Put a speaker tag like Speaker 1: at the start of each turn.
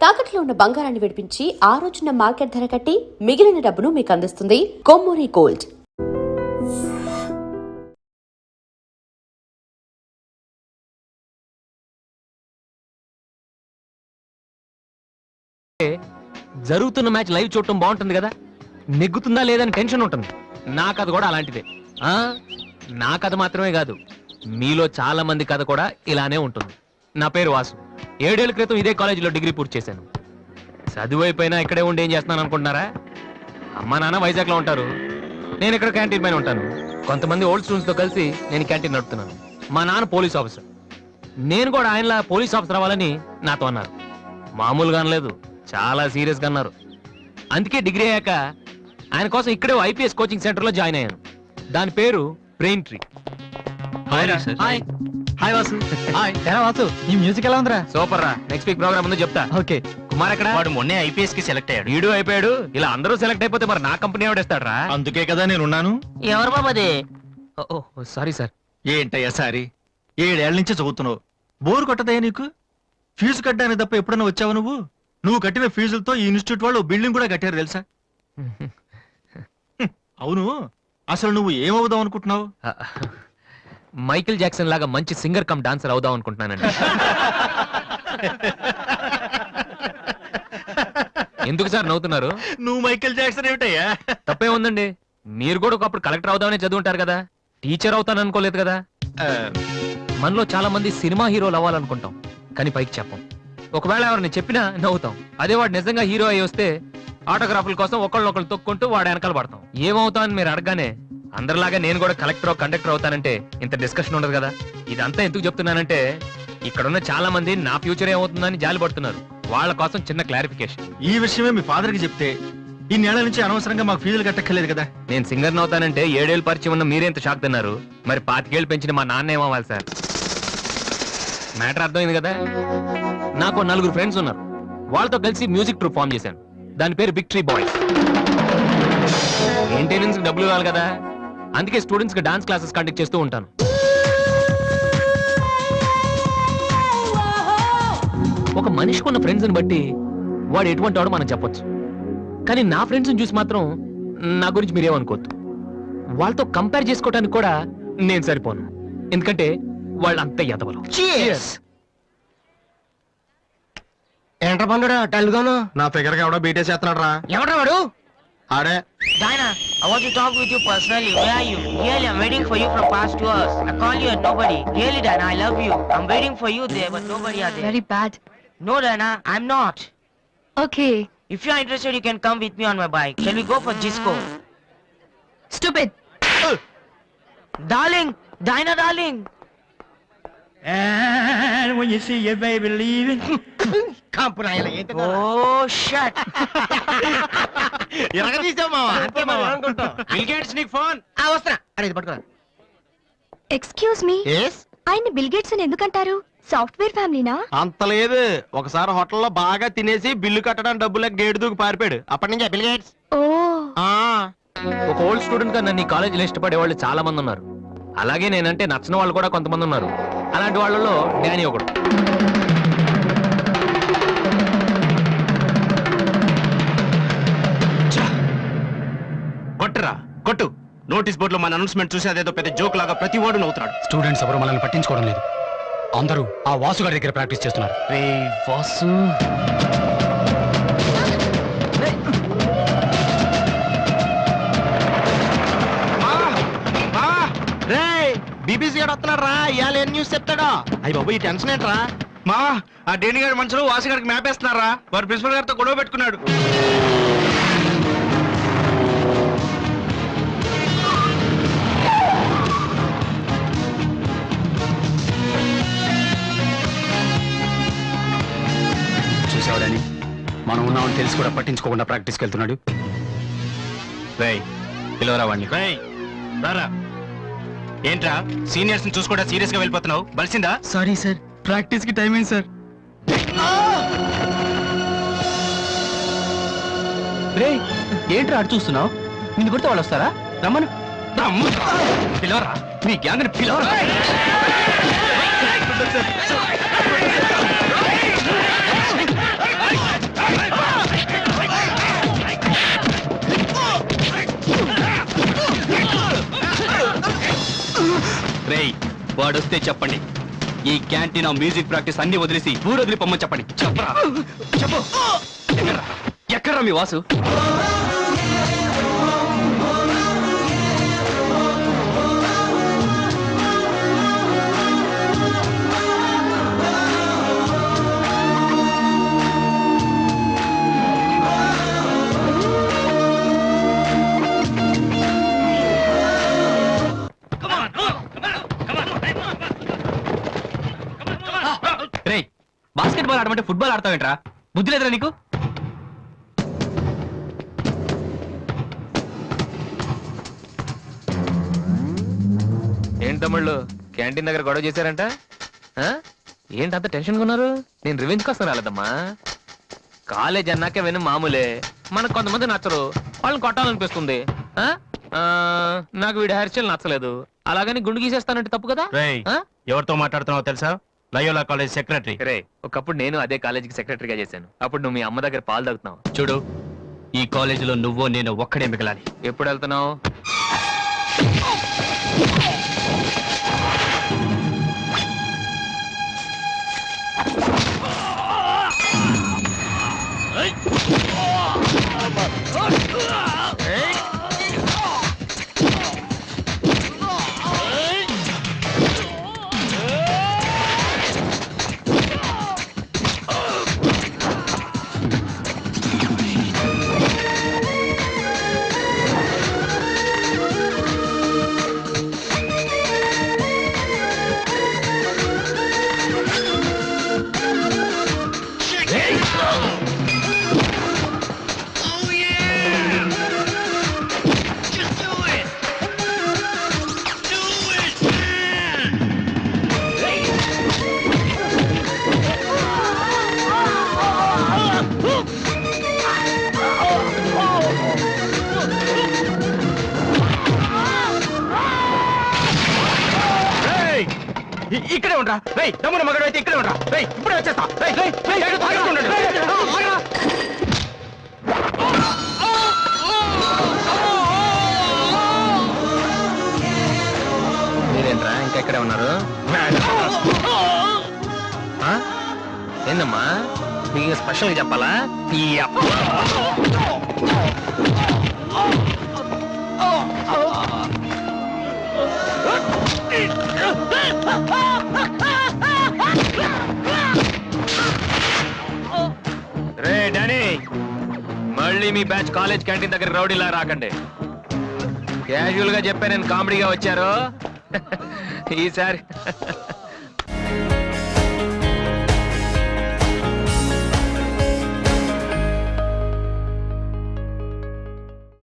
Speaker 1: తాకట్లో ఉన్న బంగారాన్ని విడిపించి ఆ రోజున మార్కెట్ ధర కట్టి మిగిలిన డబ్బును మీకు అందిస్తుంది కొమ్మూరి గోల్డ్.
Speaker 2: జరుగుతున్న మ్యాచ్ లైవ్ చూడటం బాగుంటుంది కదా, నెగ్గుతుందా లేదని టెన్షన్ ఉంటుంది. నా కథ కూడా అలాంటిదే. నా కథ మాత్రమే కాదు, మీలో చాలా మంది కథ కూడా ఇలానే ఉంటుంది. నా పేరు వాసు. 7 ఏళ్ల క్రితం ఇదే కాలేజీలో డిగ్రీ పూర్తి చేశాను. చదువు అయిపోయినా ఇక్కడే ఉండి ఏం చేస్తున్నాను అనుకుంటున్నారా? అమ్మా నాన్న వైజాగ్లో ఉంటారు, నేను ఇక్కడ క్యాంటీన్ పైన ఉంటాను. కొంతమంది ఓల్డ్ స్టూడెంట్స్తో కలిసి నేను క్యాంటీన్ నడుపుతున్నాను. మా నాన్న పోలీస్ ఆఫీసర్, నేను కూడా ఆయనలా పోలీస్ ఆఫీసర్ అవ్వాలని నాతో అన్నారు. మామూలుగా అనలేదు, చాలా సీరియస్గా అన్నారు. అందుకే డిగ్రీ అయ్యాక ఆయన కోసం ఇక్కడే ఐపీఎస్ కోచింగ్ సెంటర్లో జాయిన్ అయ్యాను. దాని పేరు brain tree.
Speaker 3: Hi Vasu. Hi ఎలా వాసు, ఈ మ్యూజిక్ ఎలా ఉందిరా?
Speaker 2: సూపర్ రా. నెక్స్ట్ వీక్ ప్రోగ్రామ్ ముందు చెప్తా.
Speaker 3: ఓకే.
Speaker 2: కుమార్ ఎక్కడ?
Speaker 4: వాడు మొన్నే ఐపీఎస్ కి సెలెక్ట్ అయ్యాడు.
Speaker 2: వీడు అయిపోయాడు. ఇలా అందరూ సెలెక్ట్ అయిపోతే మరి నా కంపెనీ ఎవడేస్తాడు రా?
Speaker 4: అందుకే కదా నేనున్నాను.
Speaker 2: ఎవరు బాబది? Sorry sir.
Speaker 4: ఏంటయ్యా సారీ? 7 ఏళ్ల నుంచి చదువుతున్నావు, బోర్ కొట్టదయ్యా నీకు? ఫీజు కట్టడానికి తప్ప ఎప్పుడన్నా వచ్చావు నువ్వు? నువ్వు కట్టిన ఫీజులతో ఈ ఇన్స్టిట్యూట్ వాళ్ళు బిల్డింగ్ కూడా కట్టారు తెలుసా? అవును, అసలు నువ్వు ఏమవుదాం అనుకుంటున్నావు?
Speaker 2: మైకేల్ జాక్సన్ లాగా మంచి సింగర్ కమ్ డాన్సర్ అవుదాం అనుకుంటున్నానండి. ఎందుకు సార్ నవ్వుతున్నారు?
Speaker 4: నువ్వు మైకేల్ జాక్సన్ ఏమిటయ్యా?
Speaker 2: తప్పే ఉందండి, మీరు కూడా ఒకప్పుడు కలెక్టర్ అవుదామని చదువుంటారు కదా, టీచర్ అవుతాను అనుకోలేదు కదా. మనలో చాలా మంది సినిమా హీరోలు అవ్వాలనుకుంటాం, కానీ పైకి చెప్పం. ఒకవేళ ఎవరిని చెప్పినా నవ్వుతాం. అదే వాడు నిజంగా హీరో అయ్యి వస్తే ఆటోగ్రాఫ్ల కోసం ఒకళ్ళొకళ్ళు తొక్కుంటూ వాడు వెనకాల పడతాం. ఏమవుతామని మీరు అడగానే అందరిలాగా నేను కూడా కలెక్టర్ కండక్టర్ అవుతానంటే ఇంత డిస్కషన్ ఉండదు కదా. ఇదంతా ఎందుకు చెప్తున్నానంటే ఇక్కడున్న చాలా మంది నా ఫ్యూచర్ ఏమవుతుందని జాలి పడుతున్నారు. వాళ్ళ కోసం చిన్న క్లారిఫికేషన్.
Speaker 4: ఈ విషయమే మీ ఫాదర్ కి చెప్తే ఇన్నేళ్ల నుంచి అనవసరంగా మాకు ఫీజులు కట్టక్కర్లేదు కదా.
Speaker 2: నేను సింగర్ని అవుతానంటే 7 ఏళ్ళు పరిచయం ఉన్న మీరేంత షాక్ తిన్నారు, మరి 25 ఏళ్ళు పెంచిన మా నాన్న ఏమవ్వాలి సార్? మ్యాటర్ అర్థమైంది కదా. నాకు 4 ఫ్రెండ్స్ ఉన్నారు, వాళ్ళతో కలిసి మ్యూజిక్ ట్రూప్ ఫామ్ చేశాను. దాని పేరు బిగ్ ట్రీ బాయ్స్. మెయింటెనెన్స్ డబ్బులు ఇవ్వాలి కదా, అందుకే స్టూడెంట్స్ కి డాన్స్ క్లాసెస్ కండక్ట్ చేస్తూ ఉంటాను. ఒక మనిషికి ఉన్న ఫ్రెండ్స్ ని బట్టి వాడు ఎటువంటి వాడు మనం చెప్పొచ్చు, కానీ నా ఫ్రెండ్స్ ని చూసి మాత్రం నా గురించి మీరేమనుకోవద్దు. వాళ్ళతో కంపేర్ చేసుకోవడానికి కూడా నేను సరిపోను, ఎందుకంటే వాళ్ళు అంత ఎదవలు.
Speaker 3: ఏంట్రా పండురా టల్గాను?
Speaker 4: నా ఫిగర్ ఎవడో బీటే చేస్తున్నాడు రా.
Speaker 3: ఎవడ్రా వాడు?
Speaker 4: ఆడే.
Speaker 5: Diana, I want to talk with you personally. Where are you? Really, I'm waiting for you from past 2 hours. I call you and nobody. Really, Diana, I love you. I'm waiting for you there, but nobody are there.
Speaker 6: Very bad.
Speaker 5: No, Diana, I'm not.
Speaker 6: Okay.
Speaker 5: If you're interested, you can come with me on my bike. Shall we go for disco?
Speaker 6: Stupid.
Speaker 5: Darling, Diana, darling.
Speaker 3: And when you see your baby leaving. కాంపునాయల ఏంటి?
Speaker 5: Oh, shit.
Speaker 3: ఎరగదీసావు మావా.
Speaker 5: అంతే మావా.
Speaker 4: Bill gates నీకు phone.
Speaker 3: వస్తున్నా. అరే ఇది పట్టుకురా.
Speaker 6: Excuse me.
Speaker 3: Yes.
Speaker 6: ఆయన బిల్ గేట్స్ అని ఎందుకంటారు? సాఫ్ట్వేర్ ఫ్యామిలీనా?
Speaker 4: అంత లేదు, ఒకసారి హోటల్లో బాగా తినేసి బిల్లు కట్టడానికి డబ్బులకు గేటు దూకి పారిపోయాడు. అప్పటి నుంచి బిల్ గేట్స్.
Speaker 6: ఓ.
Speaker 2: ఒక ఓల్డ్ స్టూడెంట్ గా నన్ను ఈ కాలేజీలో ఇష్టపడే వాళ్ళు చాలా మంది ఉన్నారు. అలాగే నేనంటే నచ్చిన వాళ్ళు కూడా కొంతమంది ఉన్నారు. అలాంటి వాళ్ళలో డానీ ఒకడు.
Speaker 4: కొట్టురా కొట్టు. నోటీస్ బోర్డులో మన అనౌన్స్మెంట్ చూసి అదేదో పెద్ద జోక్ లాగా ప్రతి వాడు నవ్వుతున్నాడు.
Speaker 7: స్టూడెంట్స్ ఎవరు మనల్ని పట్టించుకోవడం లేదు, అందరూ ఆ వాసు గారి దగ్గర ప్రాక్టీస్ చేస్తున్నారు.
Speaker 2: రే వాసు,
Speaker 4: బీబీసీ గారు వస్తున్నాడు రా, ఇవాళ ఏం న్యూస్ చెప్తాడా? అయ్యి బాబు ఈ టెన్షన్ ఏంట్రా? మా ఆ డేని గారి మనుషులు వాసు గారికి మ్యాప్ వేస్తున్నారా? వారు ప్రిన్సిపల్ గారితో గొడవ పెట్టుకున్నాడు.
Speaker 7: చూసావని మనం ఉన్నామని తెలిసి కూడా పట్టించుకోకుండా ప్రాక్టీస్కి వెళ్తున్నాడు.
Speaker 4: రేయ్ పిలవరా వాడిని. రేయ్ రారా. ఏంట్రా సీనియర్స్ ని చూసి కూడా సీరియస్ గా వెళ్ళిపోతున్నావు? బలిసిందా?
Speaker 3: సారీ సార్, ప్రాక్టీస్ కి టైం అయింది సార్.
Speaker 2: రే ఏంట్రా అటు చూస్తున్నావు? నిన్ను కొడితే వాళ్ళు వస్తారా? రమ్మను.
Speaker 4: పిలవరా, నీ గ్యాంగ్ ని పిలవరా.
Speaker 7: వాడొస్తే చెప్పండి. ఈ క్యాంటీన్ మ్యూజిక్ ప్రాక్టీస్ అన్ని వదిలేసి ఊరు వదిలి పొమ్మని చెప్పండి. చెప్పరా చెప్పు. ఎక్కడ్రా మీ వాసు? రే, బాస్కెట్ బాల్ ఆడమంటే ఫుట్బాల్ ఆడతావేంట్రా? బుద్ధి లేదురా నీకు?
Speaker 2: ఏంటి తమ్ముళ్ళు క్యాంటీన్ దగ్గర గొడవ చేశారంట? ఆ? ఏంటంత టెన్షన్ ఉన్నారు? నేను రివెంజ్ కోసం రాలేదమ్మా. కాలేజ్ అన్నాకే విని మామూలే. మనకు కొంతమంది నచ్చరు, వాళ్ళని కొట్టాలనిపిస్తుంది. ఆ? ఆ, నాకు వీడి హెయిర్ స్టైల్ నచ్చలేదు, అలాగని గుండు గీసేస్తానంటే తప్పు కదా?
Speaker 3: రేయ్,
Speaker 2: ఆ?
Speaker 3: ఎవరితో మాట్లాడుతున్నావో తెలుసా? Loyola college secretary.
Speaker 2: రే, ఒకప్పుడు నేను అదే కాలేజీకి సెక్రటరీగా చేశాను. అప్పుడు నువ్వు మీ అమ్మ దగ్గర పాలు తాగుతున్నావు.
Speaker 7: చూడు, ఈ కాలేజీలో నువ్వో నేను ఒక్కడే మిగలాలి.
Speaker 2: ఎప్పుడు వెళ్తున్నావు?
Speaker 3: ఇక్కడే ఉండరా రేయ్, తమ్ముడు మగడు అయితే ఇక్కడే ఉండరా రేయ్, ఇప్పుడే వచ్చేస్తా. రేయ్, రేయ్, రేయ్, ఆగకుండా ఉండండి. రేయ్, రేయ్, ఆగరా.
Speaker 2: మీరేంట్రా ఇంకా ఇక్కడే ఉన్నారు? ఆ? ఏందమ్మా, మీకు స్పెషల్గా చెప్పాలా? రే డానీ, మళ్ళీ మీ బ్యాచ్ కాలేజ్ క్యాంటీన్ దగ్గర రౌడీలా రాకండి. క్యాజువల్ గా చెప్పా, నేను కామెడీగా వచ్చారు. ఈసారి